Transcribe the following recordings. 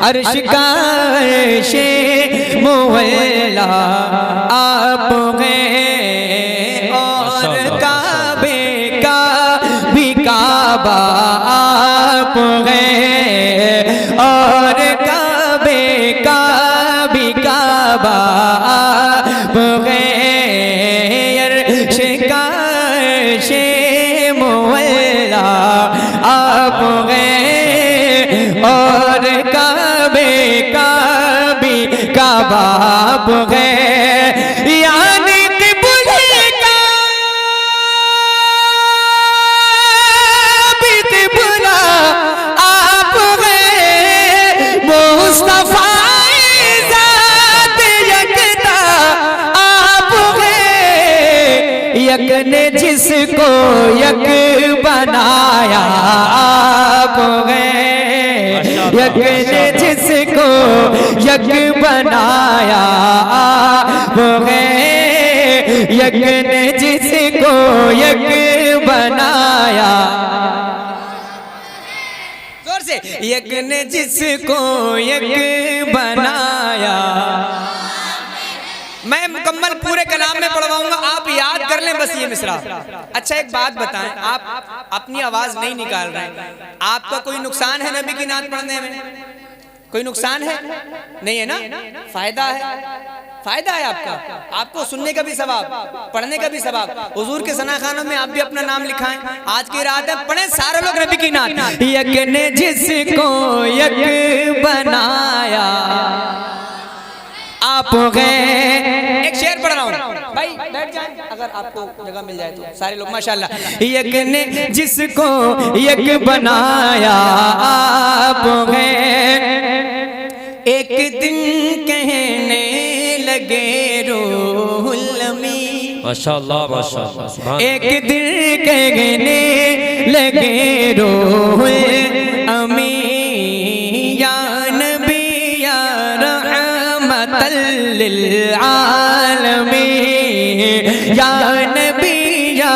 अर्श का अर्शे मुअल्ला आप हैं और काबे का भी काबा आप हैं और काबे का भी काबा आप हैं। अर्श का अर्शे मुअल्ला आप हैं और काबे का भी काबा आप हैं। यानी किबले का भी किबला आप हैं। मुस्तफा ज़ात यकता आप हैं। यक ने जिसको यक बनाया आप हैं। यक ने जिसको यक बनाया आप हैं। यक ने जिसको यक बनाया जोर से यक ने जिसको यक बनाया। मैं मुकम्मल पूरे कलाम में पढ़वाऊंगा, आप याद कर लें बस ये मिसरा। अच्छा एक बात बताएं, आप अपनी आवाज नहीं निकाल रहे हैं, आपका कोई नुकसान है नबी की नात पढ़ने में? कोई नुकसान है? नहीं है ना? फायदा है, फायदा है आपका, आपको सुनने का भी सवाब, पढ़ने का भी सवाब। हुजूर के सनाखानों में आप भी अपना नाम लिखाएं। आज की रात है, पढ़ें सारे लोग नबी की नात। यक ने जिसको यक बनाया आप गए। एक शेर पढ़ रहा हूँ भाई, बैठ जाए अगर आपको जगह मिल जाए तो, सारे लोग माशाल्लाह। यक ने जिसको यक बनाया आप गए। एक दिन कहने लगे रूहुल अमीन, माशाल्लाह माशाल्लाह। एक दिन कहने लगे रूहुल अमीन, या नबी या रहमतल लिल आलमीन, या नबी या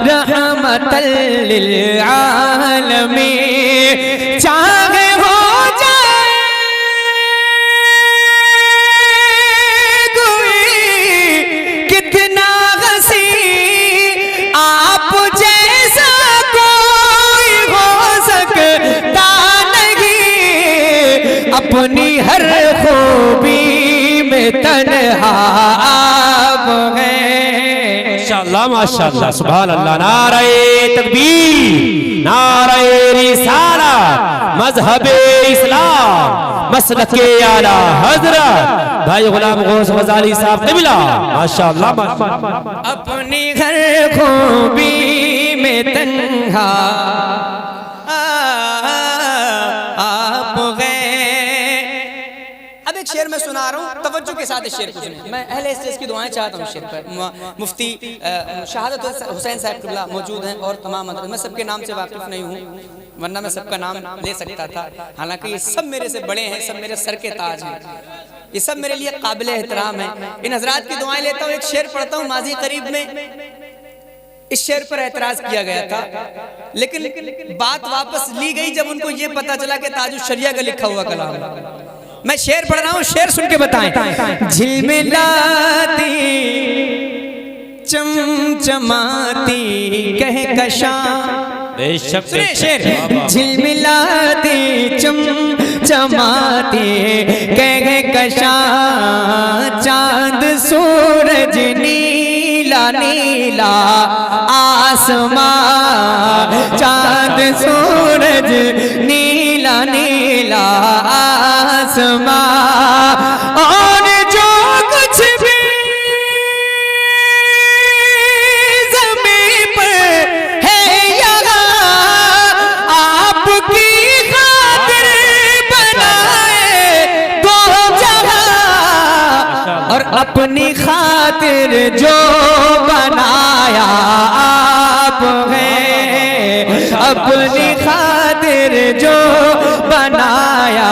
रहमतल लिल आलमीन। चाहे हो जाए कोई कितना हसी, आप जैसा कोई हो सकता नहीं। अपनी हर खूबी में तन्हा आप हैं। माशाल्लाह माशाल्लाह सुभान अल्लाह। नारे तकबीर, नारे रिसालत, मज़हबे इस्लाम, मसलके आला हज़रत भाई गुलाम गौस ग़ज़ाली साहब क़िबला माशाल्लाह माशाल्लाह। अपनी हर खूबी में तन्हा आप हैं। अब एक शेर मैं सुना रहा हूँ, तवज्जो के साथ इस शेर को सुनिए। मैं अहले स्टेज की दुआएं चाहता हूँ शेर पर। मुफ्ती शहादत हुसैन साहब क़िबला मौजूद हैं और तमाम अदर, मैं सबके नाम से वाकिफ़ नहीं हूँ, वरना मैं सबका नाम ले सकता था। हालांकि ये सब मेरे से बड़े हैं, सब मेरे सर के ताज हैं, ये सब मेरे लिए काबिल एहतराम है। इन हजरात की दुआएं लेता हूँ। एक शेर पढ़ता हूँ। माजी करीब में इस शेर पर एतराज किया गया था, लेकिन बात वापस ली गई जब उनको ये पता चला कि ताजुल शरिया का लिखा हुआ कलाम है। मैं शेर पढ़ रहा हूँ, शेर सुन के बताएं। झिलमिलाती चमचमाती कहकशां, सुनिए शेर। झिलमिलाती चमचमाती कहकशां, चांद सूरज नीला नीला आसमां, चांद सूरज नीला नीला आसमां। और जो कुछ भी ज़मीन पर है यहाँ, आपकी खातिर बनाए दो जहां। और अपनी खातिर जो बनाया आप हैं, अपनी खातिर जो बनाया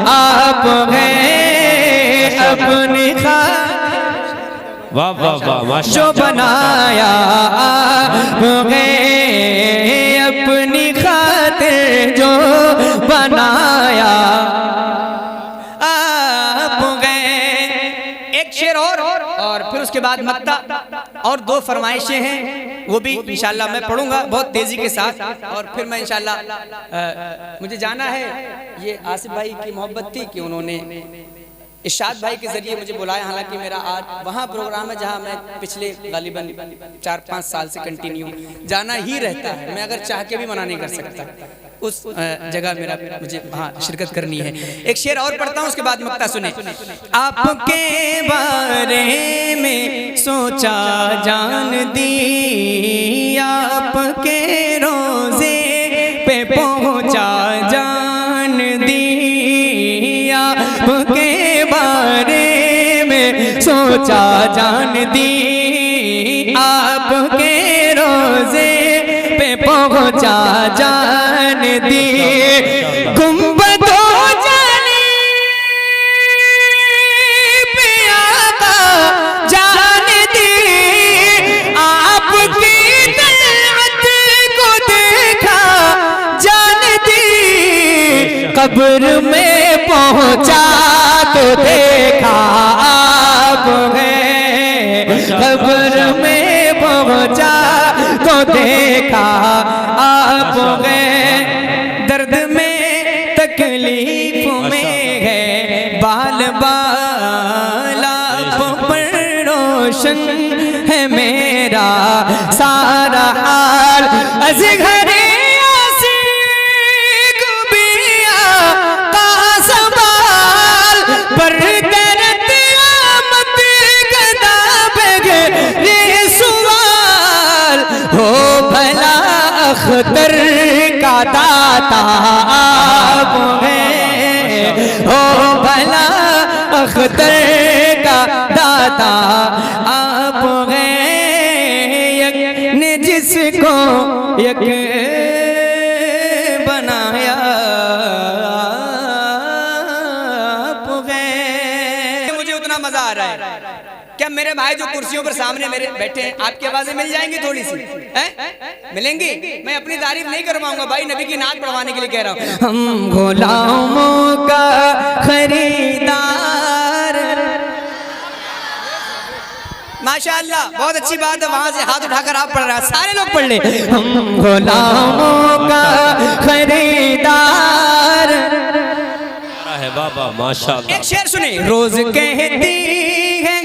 आप हैं, अपनी खातिर वाह वाह वाह माशाल्लाह। जो बनाया आप हैं, अपनी खातिर जो बनाया उसके बाद मक्ता और 2 फरमाइशें हैं, वो भी इंशाल्लाह मैं पढ़ूंगा बहुत तेजी के साथ, और फिर मैं इंशाल्लाह मुझे जाना है। ये आसिफ भाई की मोहब्बत थी कि उन्होंने इरशाद भाई के जरिए मुझे बुलाया, हालांकि मेरा आज वहाँ प्रोग्राम है जहाँ मैं पिछले गालिबन 4-5 साल से कंटिन्यू जाना ही रहता है। मैं अगर चाह के भी मना नहीं कर सकता, उस जगह मेरा मुझे वहाँ शिरकत करनी है। एक शेर और पढ़ता हूँ, उसके बाद मक्ता सुने। आपके बारे में सोचा जान दी, आपके रोजे पे पहुँचा जान दी, आपके बारे में सोचा जान दी, आपके रोजे पे पहुँचा जान दी, गुंबदों जाने पे आका जान दी, आपकी तलअत को देखा जान दी, कब्र में पहुँचा तो देखा आप है, कब्र में पहुँचा तो देखा आप है, दर्द में तकलीफ में है बाल बाल, आप पर रोशन है मेरा सारा हाल, अज़ग़र अख्तर का दाता आप है, हो भला अख्तर का दाता आप है, यक ने जिसको यक बनाया आप है। मुझे उतना मजा आ रहा है, क्या मेरे भाई जो कुर्सियों पर सामने मेरे बैठे हैं, आपकी आवाजें मिल जाएंगी? थोड़ी सी मिलेंगी? मैं अपनी तारीफ नहीं कर पाऊंगा भाई, नबी की नात पढ़वाने के लिए कह रहा हूँ। हम गुलामों का खरीदार, माशाअल्लाह बहुत अच्छी बात है। वहां से हाथ उठाकर आप पढ़ रहे हैं, सारे लोग पढ़ ले। हम गुलामों का खरीदार है बाबा माशाअल्लाह। एक शेर सुने। रोज कहती है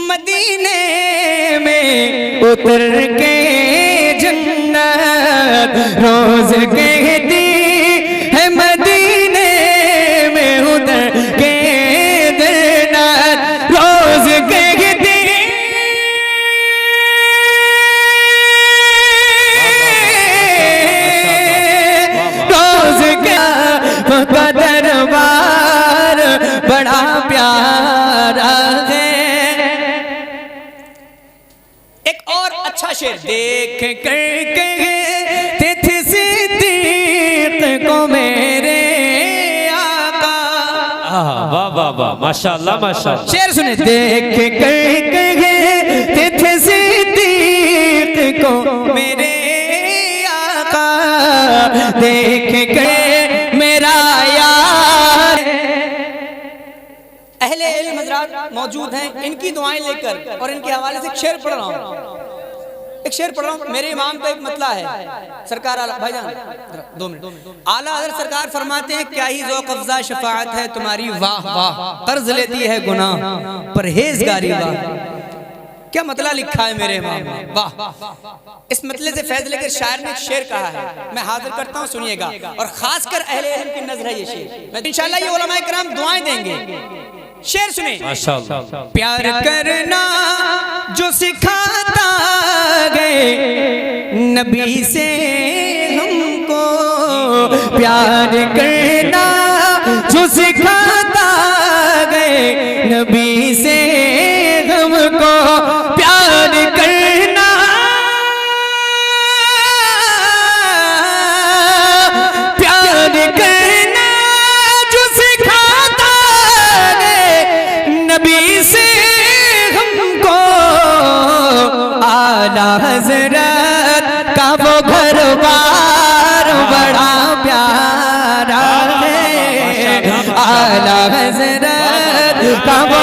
मदीने में उतर के जन्नत, रोज कहती है मदीने में उतर के जन्नत, रोज कहती रोज का दरबार बड़ा प्यारा है। अच्छा शेर। देख कर कहते थे सिद्दीक को मेरे आका, वाह वाह वाह माशाअल्लाह माशाअल्लाह। शेर सुने। देख कर कहते थे सिद्दीक को मेरे आका, देख कर मेरा यार। अहले इल्म हज़रात मौजूद हैं, इनकी दुआएं लेकर और इनके हवाले से एक शेर पढ़ रहा हूँ। एक शेर पढ़ रहा हूँ। मेरे इमाम का एक मतला है, सरकार आला भाईजान 2 मिनट। आला हज़रत सरकार फरमाते हैं, क्या ही ज़ौक़ अफ़ज़ा शफ़ाअत है तुम्हारी, वाह वाह कर्ज लेती है गुनाह परहेज़गारी वाह। क्या मतला लिखा है मेरे इमाम, वाह। इस मतले से फैज़ लेकर शायर ने एक शेर कहा है, मैं हाजिर करता हूँ, सुनिएगा। और खासकर अहले इल्म की नज़र है ये शेर। इंशाअल्लाह ये उलमाए किराम दुआएं देंगे। शेर सुने। माशाअल्लाह। प्यार करना जो सिखाता गए नबी से हमको, प्यार करना जो सिखाता गए नबी से हमको, प्यार करना प्यार करना जो सिखाता गए नबी से हमको, आला हज़रत का वो घर बार बड़ा प्यारा है, आला हज़रत का वो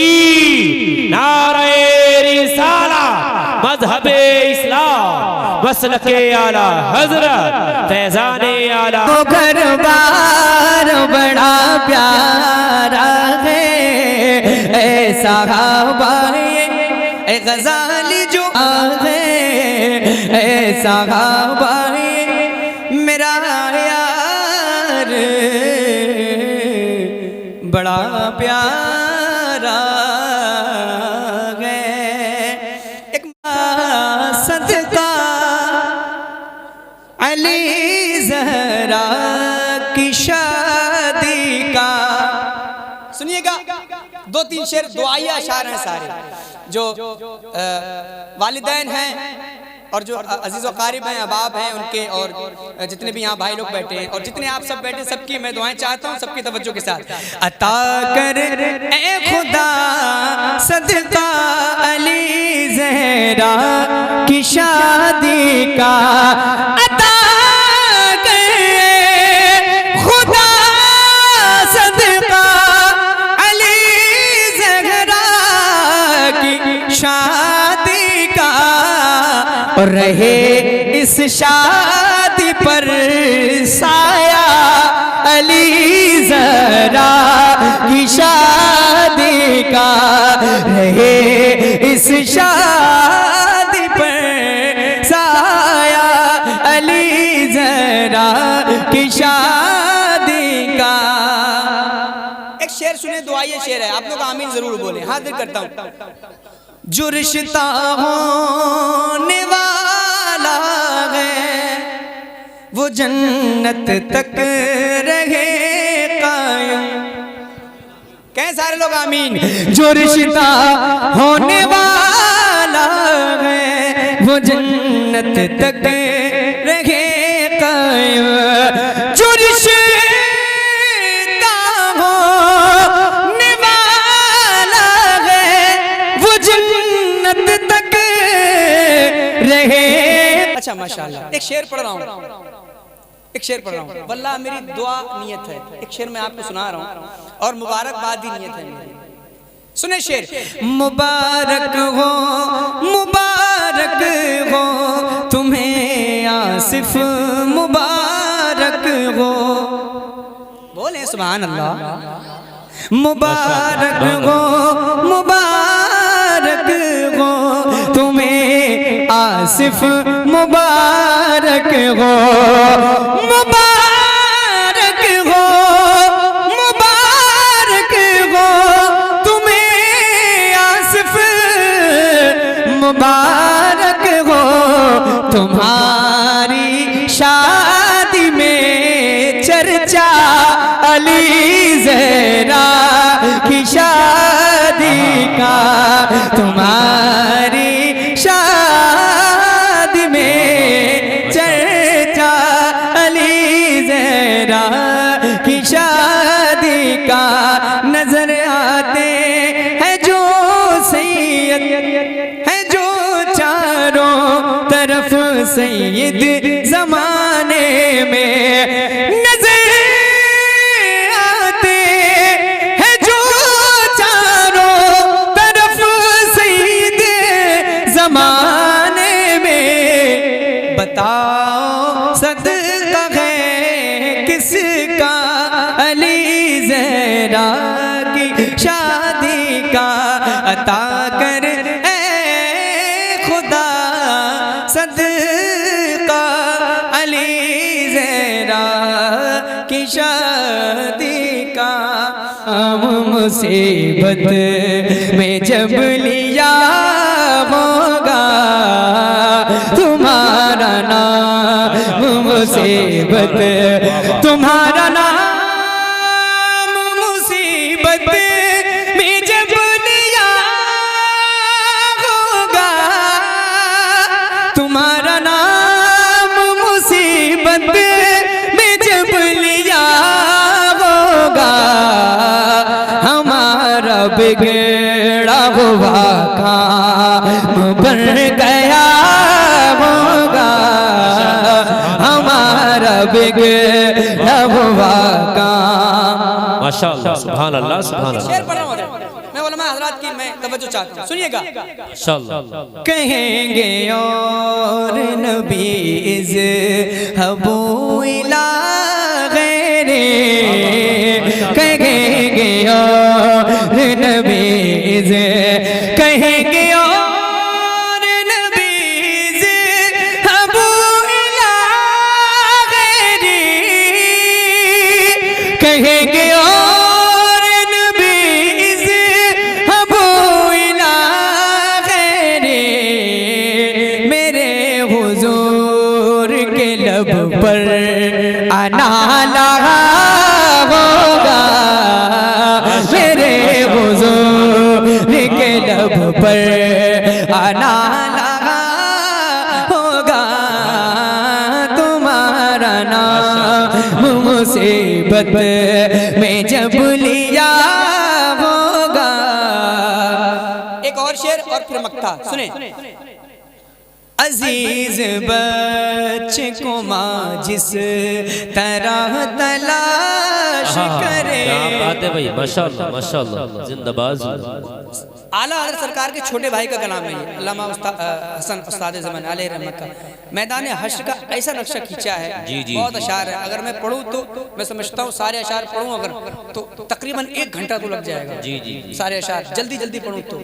तकबीर नारे रिसाला मजहबे इस्लाम मसलके आला हजरत फैजाने आला। वो घर बार बड़ा प्यारा है ऐसा गजाली जो है ऐसा मेरा यार बड़ा प्यारा है। एक सदका अली ज़हरा की शादी का। सुनिएगा, दो तीन शेर दुआया अशार हैं सारे, जो वालिदैन हैं और जो अजीज़ व क़ारिब हैं, अहबाब हैं उनके, और जितने भी यहाँ भाई लोग बैठे हैं और जितने आप सब बैठे, सबकी मैं दुआएं चाहता हूँ, सबकी तवज्जो के साथ। अता कर ए खुदा सदका अली ज़हरा की शादी का। अता कर खुदा सदका अली ज़हरा की शादी का, और रहे इस शादी पर साया अली ज़हरा की शादी का। रहे इस शादी पर साया अली ज़हरा की शादी का। एक शेर सुने, दुआया शेर है, आप लोग आमीन जरूर बोले, हाजिर करता हूँ। जो रिश्ता होने वाला है वो जन्नत तक रहे कायम। कहें सारे लोग आमीन। जो रिश्ता होने वाला है वो जन्नत तक रहे कायम। जो रिश्ता होने वाला है वो जन्नत तक रहे। अच्छा माशाल्लाह, एक शेर पढ़ रहा हूँ, एक शेर पढ़ रहा हूँ, वल्लाह मेरी दुआ नियत है। एक शेर मैं आपको सुना रहा हूँ और मुबारकबाद ही नियत है मेरी। सुने शेर। मुबारक हो तुम्हें आसिफ मुबारक हो। बोले सुभान अल्लाह। मुबारक हो तुम्हें आसिफ मुबारक हो। मुबारक हो तुम्हें आसिफ मुबारक हो। तुम्हारी शादी में चर्चा अली ज़हरा की शादी का। तुम्हारी शादी में चर्चा अली ज़हरा की शादी का। नजर आते हैं जो सैयद है जो चारों तरफ सैयद ज़माने में। नजर आते हैं जो चारों तरफ सैयद ज़माने में। बताओ सदका है किसका अली ज़हरा की शादी का। अता कर ए खुदा सदका अली ज़हरा की शादी का। मुसीबत में जब लिया होगा तुम्हारा नाम, मुसीबत तुम्हारा नाम, मुसीबत में जब लिया होगा तुम्हारा नाम, मुसीबत में जब लिया होगा। हमारा बिगड़ा हुआ काम बन गया होगा। हमारा बिगड़ा हुआ काम। माशाअल्लाह, सुभान अल्लाह, सुभान अल्लाह। शेर पढ़ रहा हूँ मैं, उलमा हज़रात की तवज्जो चाहता हूँ, सुनिएगा। माशाअल्लाह। कहेंगे और नबी इज़ हबू इला गैरे, कहेंगे और नबी इज़, कहेंगे और नबी इज़ हबू इला गैरे, कहेंगे और नबी इज़ हबू इला गैरे, मेरे हुजूर के लब पर आना लगा होगा, मेरे हुजूर के लब पर आना लगा होगा, तुम्हारा नाम मुसीबत में जब लिया होगा। एक और शेर और फिर मक्ता सुने। अजीज बच्चे को माँ जिस तरह तलाश करे, क्या बात है भाई, माशाअल्लाह माशाअल्लाह, जिंदाबाद। आला हज़रत सरकार के छोटे भाई का कलाम है ये, अल्लामा हसन उस्ताद ज़मान अलैहि रहमत का। मैदान हश्र का ऐसा नक्शा खींचा है, बहुत अशार है। अगर मैं पढ़ूँ तो मैं समझता हूँ सारे अशार पढ़ूँ अगर तो तकरीबन 1 घंटा तो लग जाएगा। सारे अशार जल्दी जल्दी पढ़ूँ तो।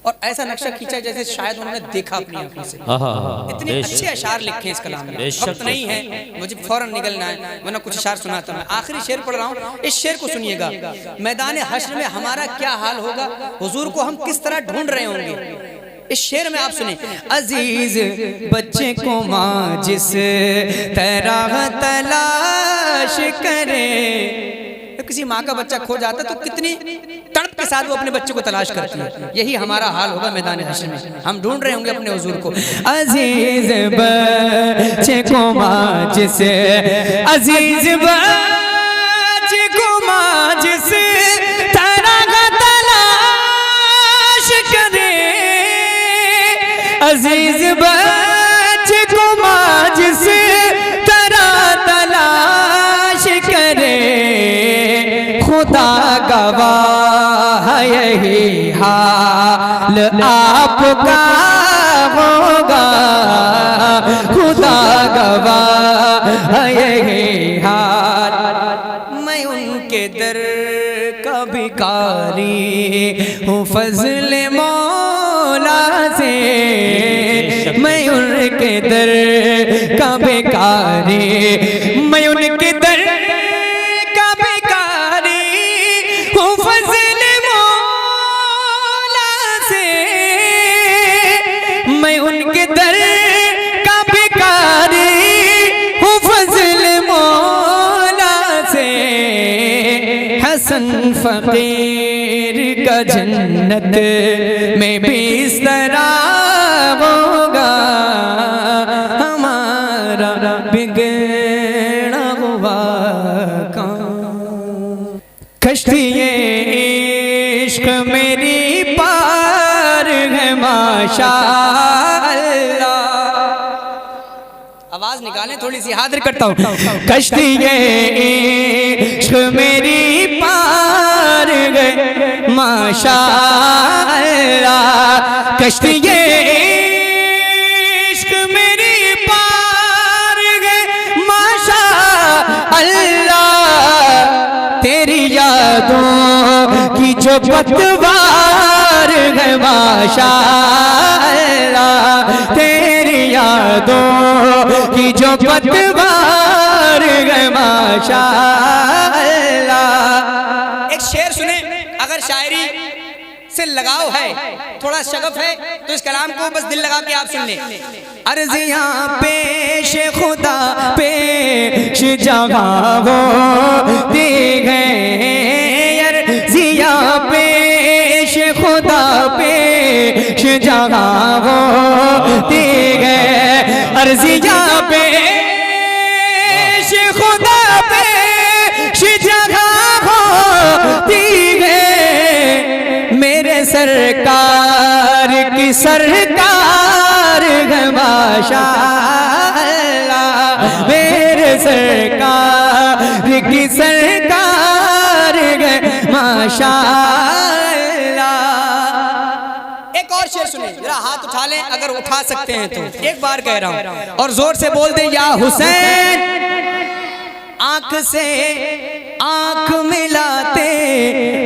और ऐसा नक्शा खींचा जैसे शायद उन्होंने देखा अपनी आंखों से। इतने अच्छे अशार लिखे हैं इस कलाम में। वक्त नहीं है, मुझे फौरन निकलना है, वरना कुछ अशार सुनाता मैं। आखिरी शेर पढ़ रहा हूँ, इस शेर को सुनिएगा। मैदान हश्र में हमारा क्या हाल होगा, हुजूर को हम किस तरह ढूंढ रहे होंगे। इस शेर में आप सुने। अजीज बच्चे को माँ जिस तरह तलाश करे, तो किसी माँ का बच्चा खो जाता तो कितनी तड़प के साथ वो अपने बच्चे को तलाश करती है। यही हमारा हाल होगा मैदान हश्र में, हम ढूंढ रहे होंगे अपने हुजूर को। अजीज बच्चे को माँ जिसे, अजीज बच्चे को माँ जिसे तरह तलाश करे, अजीज बच्चे को माँ जिसे तरह तलाश करे, खुदा गवाह यही हाल आपका होगा, खुदा गवाह यही हाल। मैं उनके दर का भिखारी हूँ फज़ल मौला से, मैं उनके दर का भिखारी, मैं उनके दर हसन फकीर का जन्नत में बिस्तरा होगा, हमारा बिगड़ा हुआ काम। कश्ती इश्क मेरी पार है माशाअल्लाह। आवाज निकालें थोड़ी सी, हाजिर करता हूँ। कश्ती इश्क मेरी पार गए माशाअल्लाह, कश्ती इश्क मेरी पार गए माशाअल्लाह, तेरी यादों की जो पतवार है माशाअल्लाह, तेरी यादों की जो पतवार है माशाअल्लाह। एक शेर सुने, अगर शायरी से लगाव है, थोड़ा शगफ है, तो इस कलाम को बस दिल लगा के आप सुन लें। अर्ज़ियाँ पेश खुदा पेश जहाँ होती हैं, अर्ज़ियाँ पेश खुदा पेश जहाँ होती हैं, अर्ज़ियाँ पेश खुदा पेश जहाँ होती है, मेरे सरकार की सरकार है माशाअल्लाह, मेरे सरकार की सरकार है माशाअल्लाह। शेर सुने, जरा हाथ उठा लें अगर उठा सकते हैं तो। एक बार कह रहा हूं और जोर से बोल दे, या हुसैन। आंख से आंख मिलाते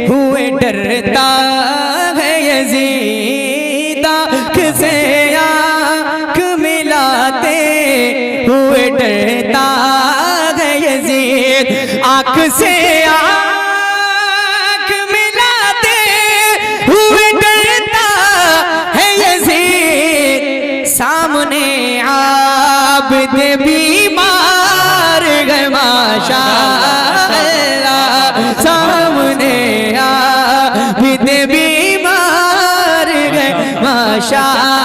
हुए डरता है यजीद, आंख से आंख मिलाते हुए डरता है यजीद, आंख से आंख मिलाते हुए डरता है यजीद, सामने आबिद बीमार गए माशाअल्लाह, सामने आबिद बीमार गए माशाअल्लाह।